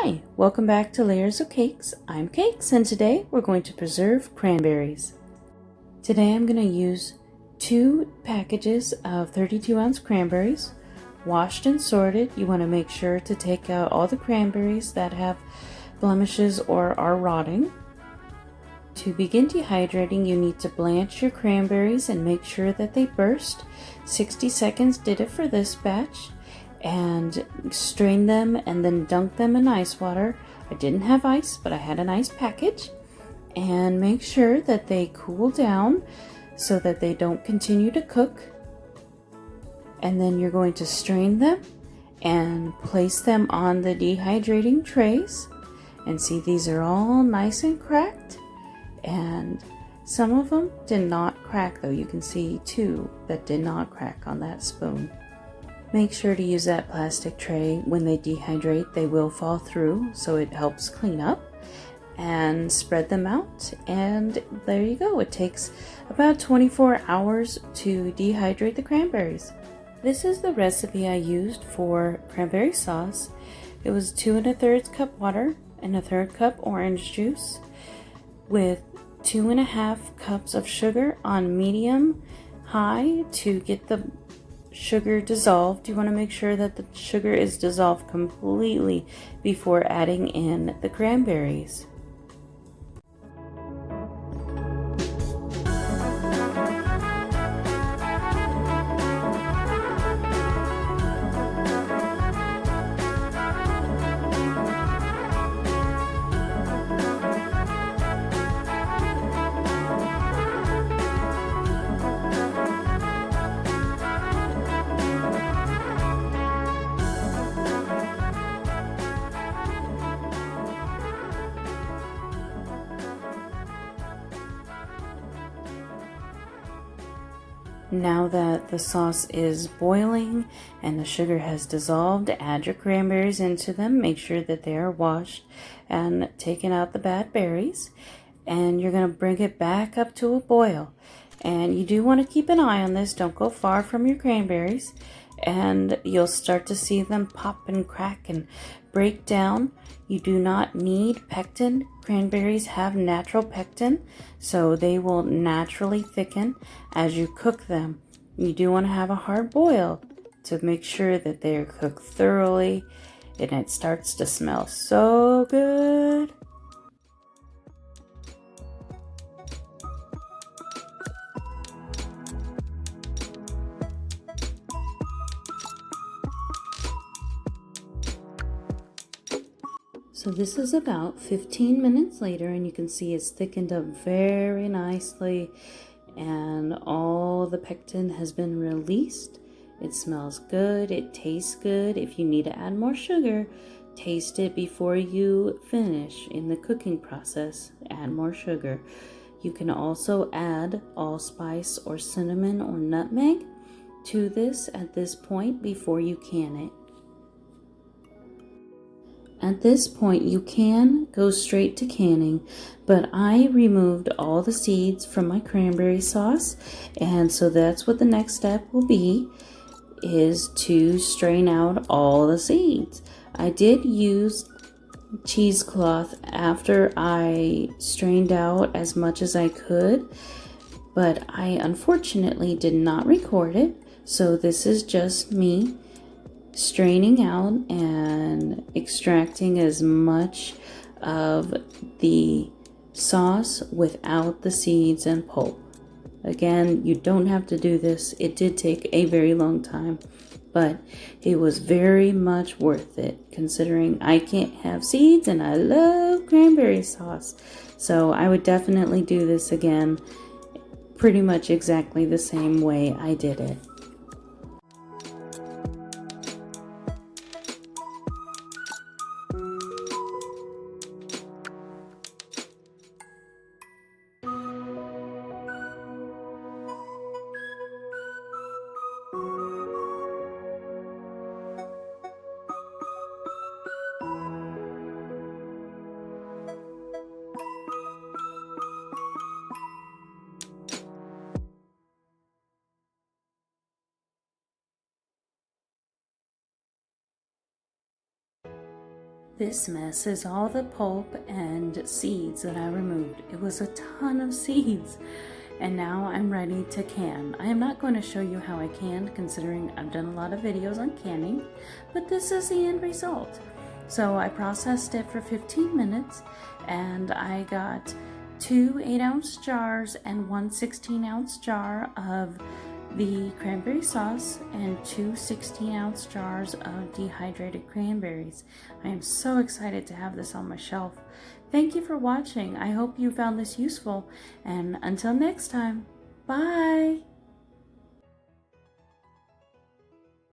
Hi, welcome back to Layers of Cakes. I'm Cakes, and today we're going to preserve cranberries. Today I'm going to use 2 packages of 32-ounce cranberries, washed and sorted. You want to make sure to take out all the cranberries that have blemishes or are rotting. To begin dehydrating, you need to blanch your cranberries and make sure that they burst. 60 seconds did it for this batch. And strain them and then dunk them in ice water. I didn't have ice, but I had an ice package. And make sure that they cool down so that they don't continue to cook. And then you're going to strain them and place them on the dehydrating trays. And see, these are all nice and cracked. And some of them did not crack, though. You can see 2 that did not crack on that spoon. Make sure to use that plastic tray. When they dehydrate, they will fall through, so it helps clean up. And spread them out, and there you go. It takes about 24 hours to dehydrate the cranberries. This is the recipe I used for cranberry sauce. It was 2 1/3 cup water and 1/3 cup orange juice with 2 1/2 cups of sugar on medium high to get the sugar dissolved. You want to make sure that the sugar is dissolved completely before adding in the cranberries. Now that the sauce is boiling and the sugar has dissolved, add your cranberries into them. Make sure that they are washed and taken out the bad berries. And you're going to bring it back up to a boil. And you do want to keep an eye on this. Don't go far from your cranberries. And you'll start to see them pop and crack and break down. You do not need pectin. Cranberries have natural pectin, so they will naturally thicken as you cook them. You do want to have a hard boil to make sure that they're cooked thoroughly, and it starts to smell so good. So this is about 15 minutes later, and you can see it's thickened up very nicely and all the pectin has been released. It smells good, it tastes good. If you need to add more sugar, taste it before you finish in the cooking process. Add more sugar. You can also add allspice or cinnamon or nutmeg to this at this point before you can it. At this point, you can go straight to canning, but I removed all the seeds from my cranberry sauce, and so that's what the next step will be, is to strain out all the seeds. I did use cheesecloth after I strained out as much as I could, but I unfortunately did not record it, so this is just me straining out and extracting as much of the sauce without the seeds and pulp. Again, you don't have to do this. It did take a very long time, but it was very much worth it considering I can't have seeds and I love cranberry sauce. So I would definitely do this again, pretty much exactly the same way I did it. This mess is all the pulp and seeds that I removed. It was a ton of seeds. And now I'm ready to can. I am not going to show you how I canned, considering I've done a lot of videos on canning, but this is the end result. So I processed it for 15 minutes and I got 2 8-ounce jars and 1 16-ounce jar of the cranberry sauce and 2 16-ounce jars of dehydrated cranberries. I am so excited to have this on my shelf. Thank you for watching. I hope you found this useful, and until next time, bye!